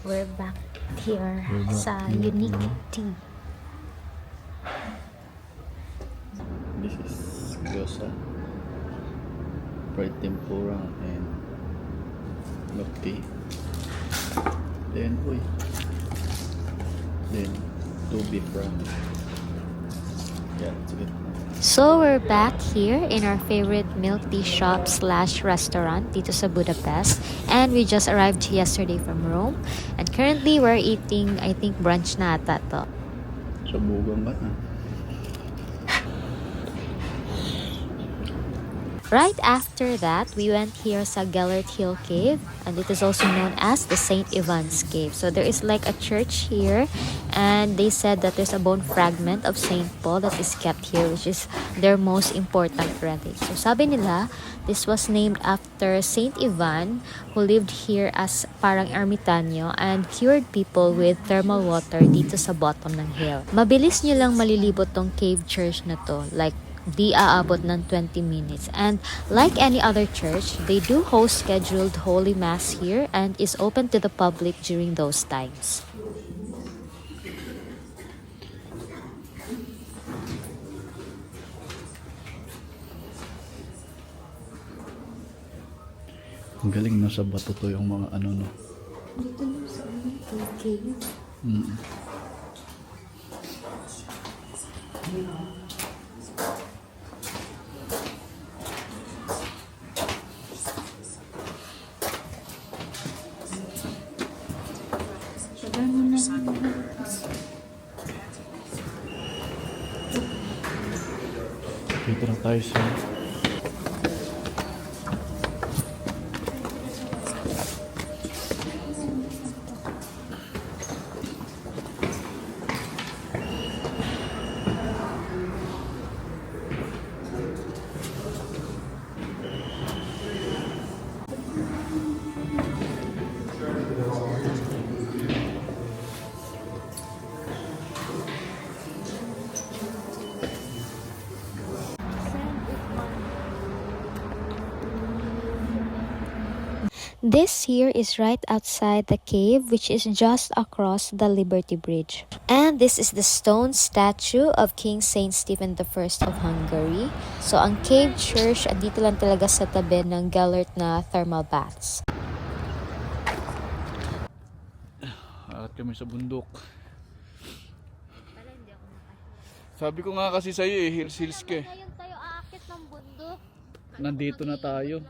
We're back here sa Unique Tea. This is gyoza, fried tempura, and milk tea. Then, then 2 beef ramen. Yeah, that's good. So we're back here in our favorite milk tea shop slash restaurant dito sa Budapest, and we just arrived yesterday from Rome, and currently we're eating, I think, brunch na ata to. Sa bugang ba na? Right after that, we went here sa Gellert Hill Cave, and it is also known as the Saint Ivan's Cave. So there is like a church here, and they said that there's a bone fragment of Saint Paul that is kept here, which is their most important relic. So sabi nila, this was named after Saint Ivan, who lived here as parang ermitanyo and cured people with thermal water dito sa bottom ng hill. Mabilis nyo lang malilibot tong cave church na to, like di aabot ng 20 minutes. And like any other church, they do host scheduled Holy Mass here and is open to the public during those times. Ang galing, no, sa bato to yung mga ano, no. Dito lang sa cave. Dito na tayo sa This here is right outside the cave, which is just across the Liberty Bridge. And this is the stone statue of King Saint Stephen I of Hungary. So ang cave church, dito lang talaga sa tabi ng Gellert na thermal baths. Arat kami sa bundok. Sabi ko nga kasi sa'yo hills ka eh. Ngayon tayo aakit ng bundok. Nandito na tayo.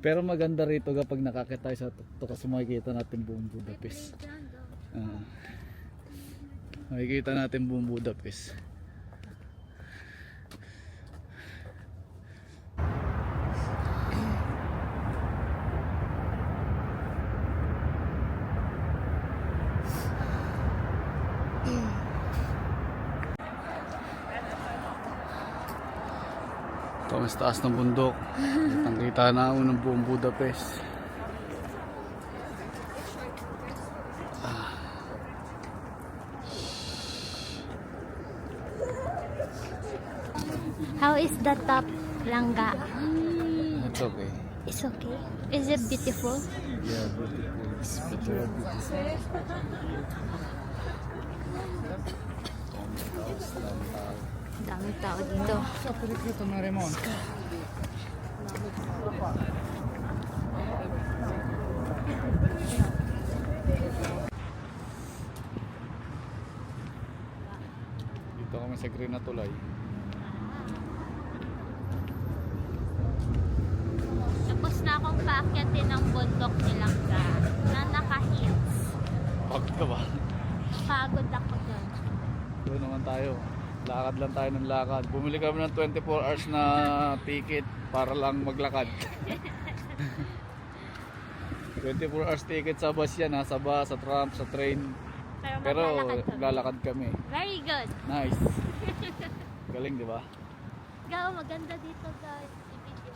Pero maganda rito kapag nakakita tayo sa tuktok kasi makikita natin buong Budapest. Makikita natin buong Budapest. Ito mas taas ng bundok. Kitang-kita na ako ng buong Budapest. How is the top, Langga? It's okay. It's okay. Is it beautiful? Yeah, beautiful. It's beautiful. Daming tao dito. Dito kami sa Green na Tulay. Tapos na akong paakyatin ng bundok ni Langga na naka-heels. Pagod ka ba? Pagod ako dun. Doon naman tayo. Lakad lang tayo ng lakad. Bumili kami ng 24 hours na ticket para lang maglakad. 24 hours ticket sa bus yan ha. Sa bus, sa tram, sa train. Pero lalakad kami. Very good. Nice. Galing, di ba? Go, maganda dito guys. I-video.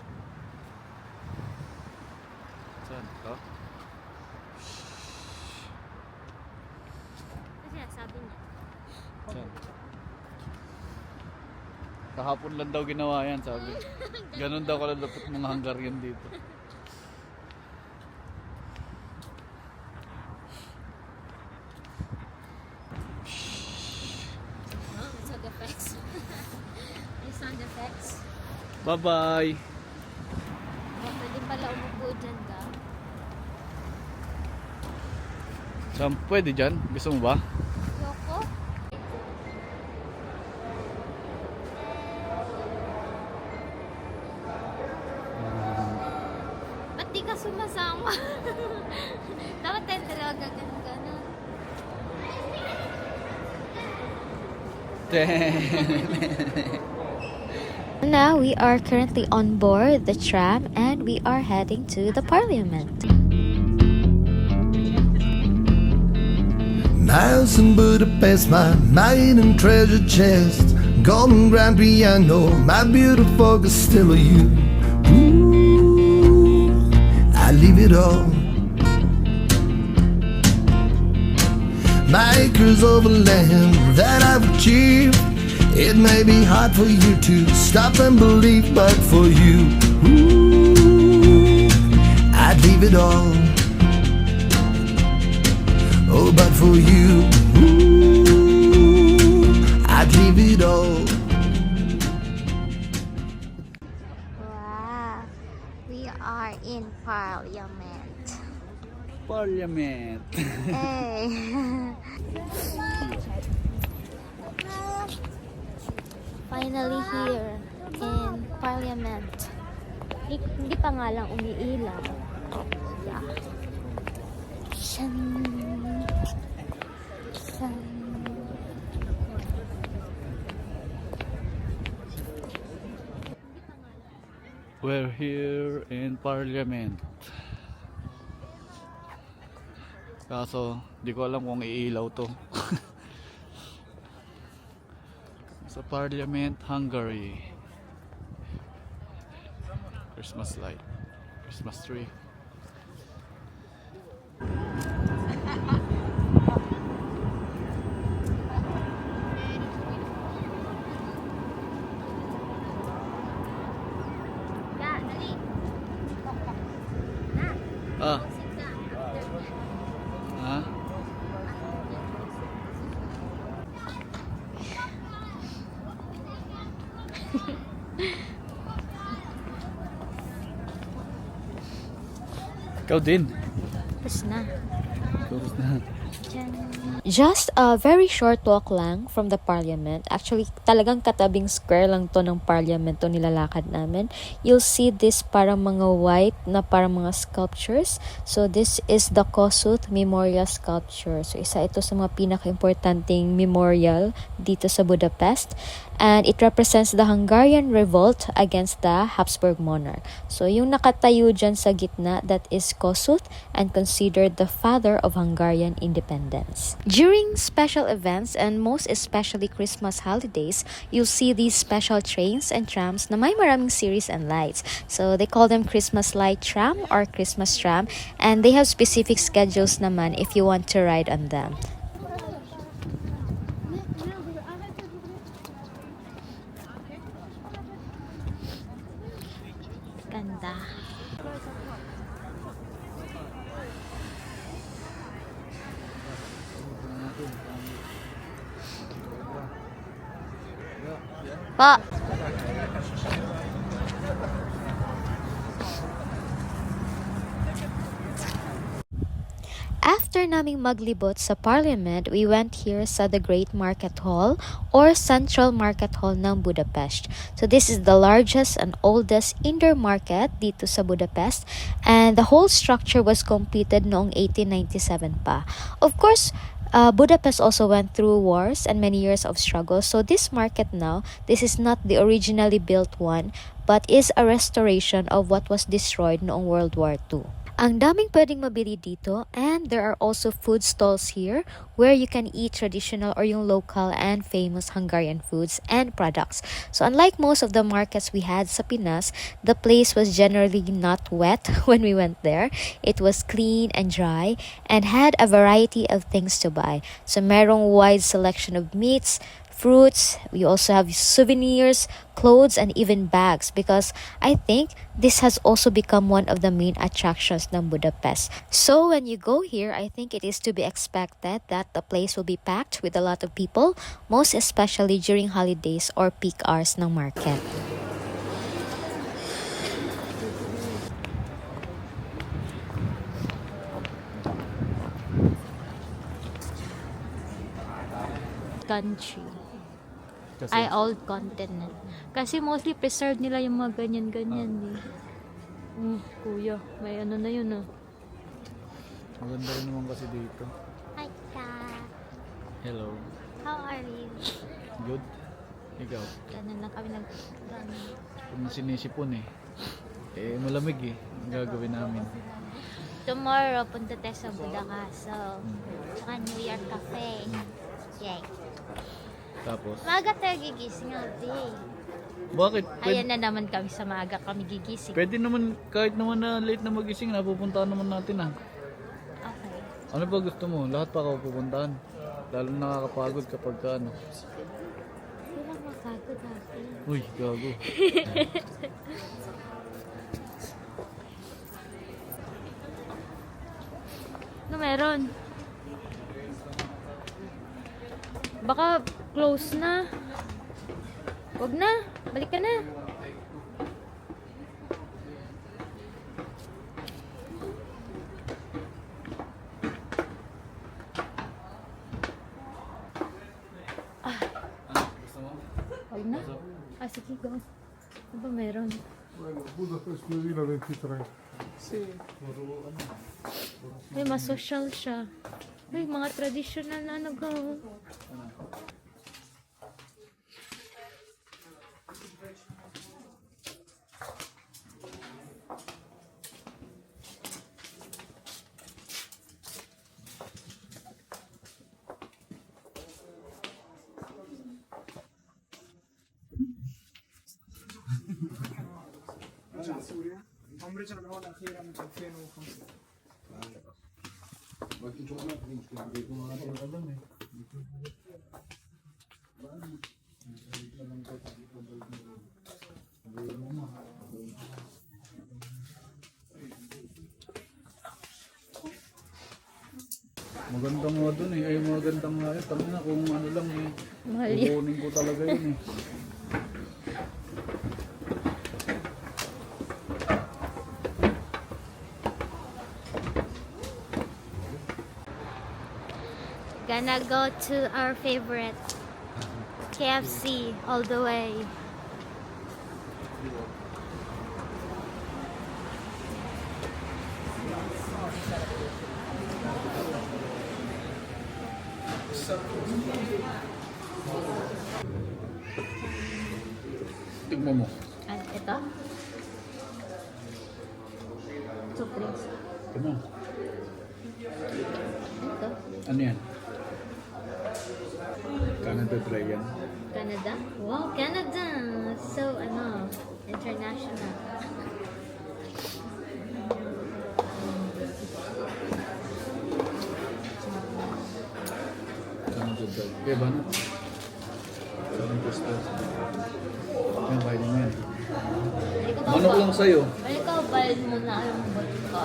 Saan? Ito? Kasi sabi niya. Saan? Kahapon lang daw ginawa yan, sabi. Ganun daw kalalapot mga Hungarian dito. Oh, sound effects. Yung sound effects. Bye-bye! Oh, pwede pala umupo dyan ka. Saan pwede dyan? Gusto mo ba? Yoko? Ba't di ka sumasama? Dapat tayo talaga ganun-ganun. Now we are currently on board the tram and we are heading to the parliament. Niles in Budapest, my maiden treasure chest. Golden grand piano, my beautiful Castilla you. Ooh, I leave it all. My acres of land that I've achieved. It may be hard for you to stop and believe, but for you, ooh, I'd leave it all. Oh, but for you, ooh, I'd leave it all. Wow, we are in parliament. Parliament! Hey. Finally here in parliament. Hindi pa nga lang umiilaw. Yeah. Shan. Shan. We're here in Parliament. Kaso, di ko alam kung iilaw to. Sa Parliament, Hungary. Christmas light. Christmas tree. Ah. Ah. Ikaw din. Tapos na. Tapos na. Just a very short walk lang from the parliament. Actually, talagang katabing square lang to ng parliament to nilalakad namin. You'll see this parang mga white na parang mga sculptures. So, this is the Kossuth Memorial Sculpture. So, isa ito sa mga pinaka-importanting memorial dito sa Budapest. And it represents the Hungarian revolt against the Habsburg monarch. So, yung nakatayo dyan sa gitna, that is Kossuth and considered the father of Hungarian independence. During special events and most especially Christmas holidays, you'll see these special trains and trams na may maraming series and lights. So, they call them Christmas light tram or Christmas tram, and they have specific schedules naman if you want to ride on them. Ganda. Pa. After naming maglibot sa Parliament, we went here sa the Great Market Hall or Central Market Hall ng Budapest. So this is the largest and oldest indoor market dito sa Budapest, and the whole structure was completed noong 1897 pa. Of course, Budapest also went through wars and many years of struggle. So this market now, this is not the originally built one, but is a restoration of what was destroyed noong World War II. Ang daming pwedeng mabili dito, and there are also food stalls here where you can eat traditional or yung local and famous Hungarian foods and products. So unlike most of the markets we had sa Pinas, the place was generally not wet when we went there. It was clean and dry and had a variety of things to buy. So merong wide selection of meats, fruits. We also have souvenirs, clothes, and even bags, because I think this has also become one of the main attractions ng Budapest. So when you go here, I think it is to be expected that the place will be packed with a lot of people, most especially during holidays or peak hours ng market. Country. Ay, old continent. Kasi mostly preserved nila yung mga ganyan-ganyan eh. Kuya, may ano na yun ah. Maganda rin naman kasi dito. Hi, Ka. Hello. How are you? Good. Ikaw? Ganun lang kami Kung sinisipon eh. Eh, malamig eh. Ang gagawin namin. Tomorrow, punta tayo sa Budakaso. Saka New York Cafe. Yay. Tapos? Maaga tayo gigising ate. Bakit? Ayan na naman kami sa maaga kami gigising. Pwede naman, kahit naman na late na magising, napupuntahan naman natin ah. Okay. Ano ba gusto mo? Lahat pa ako pupuntahan. Lalo nakakapagod kapag ka ano. Hindi lang makagod ate. Uy, gago. Ano meron? Baka close na. Wag na. Balik ka na. Gusto mo? Wag na. Ah, sige, go. Ano ba meron? Budapest 2023. Ay, mas social siya. Ay, mga traditional na ano go. رجعنا هون اخيرا 2005. Maganda nga dun eh. Ay, maganda nga eh. Tama na kung ano lang eh. Mahal yan. Kukunin ko talaga yun eh. Gonna go to our favorite KFC all the way. Tignan mo. Ano ito? Surprise. Tignan mo. Ito? Ano yan? Canada Dry yan. Canada? Wow, Canada! So, ano, international. Canada Dry. Kaya ba na? Parang gusto. Yan, kain mo yan. Manok lang sa'yo. Balik ka, bayad mo na yung vodka.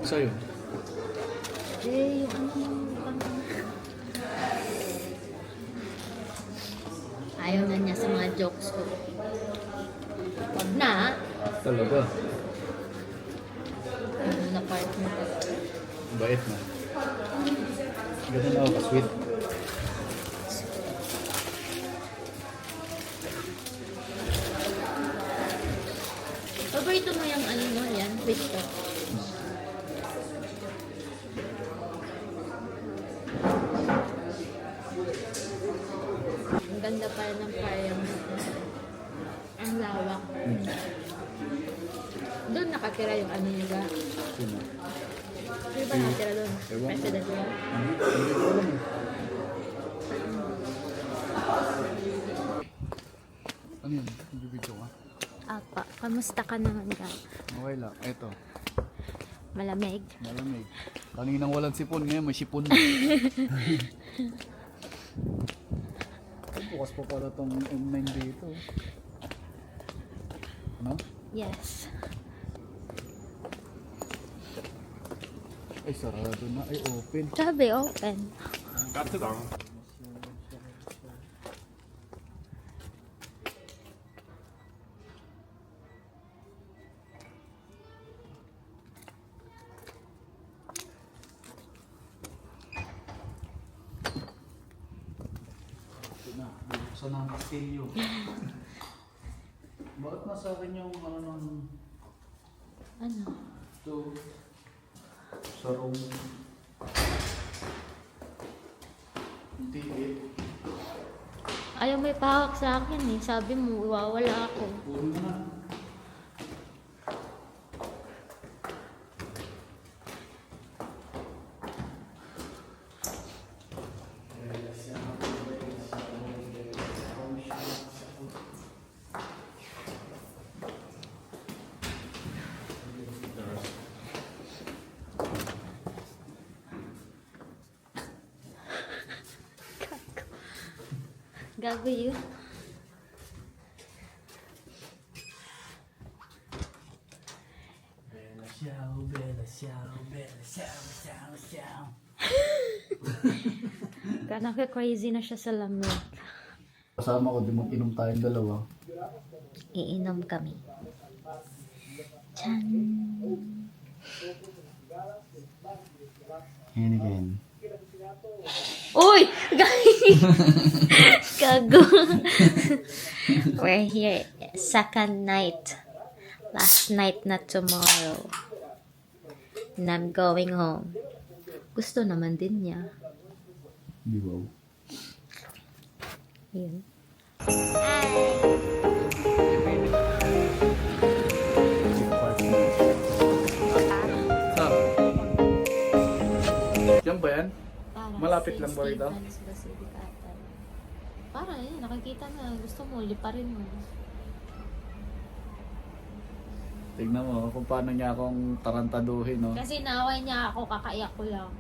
Sa'yo. Eh, yung ano, ayaw na niya sa mga jokes ko. Wag na. Talaga. Ano na part mo pa. Bait na. Ganun ako ka-sweet. Paborito mo yung ano mo yan? Wait ko. Ang ganda pa ng parang ang lawak. Doon nakatira yung ano nila. Sino? Sino ba nakatira doon? Ewan ko. President nila? Hindi ko alam eh. Ano yun? Bibidyo ka? Apa, kamusta ka naman ka? Okay lang. Eto. Malamig. Malamig. Kaninang walang sipon, ngayon may sipon na. Bukas pa pala tong M9 dito. Ano? Yes. Ay, sarado na. Ay, open. Grabe, open. Ito na. Buksan na ang kastilyo. Bakit nasa akin yung ano ng... Ano? Ito. Sa room. Ticket. Ayaw may pahawak sa akin eh. Sabi mo, iwawala ako. Puno na. Gago yun. Kanaka crazy na siya sa lamig. Kasama ko, di mag-inom tayong dalawa. Iinom kami. Chan. Hinikin. Uy! Gago. We're here. Second night. Last night na tomorrow. And I'm going home. Gusto naman din niya. Di wow. Yun. Yan ba yan? Malapit lang ba rito? Para yun, nakikita na. Gusto mo, liparin mo. Tignan mo kung paano niya akong tarantaduhin, no? Kasi naaway niya ako, kakaiyak ko lang.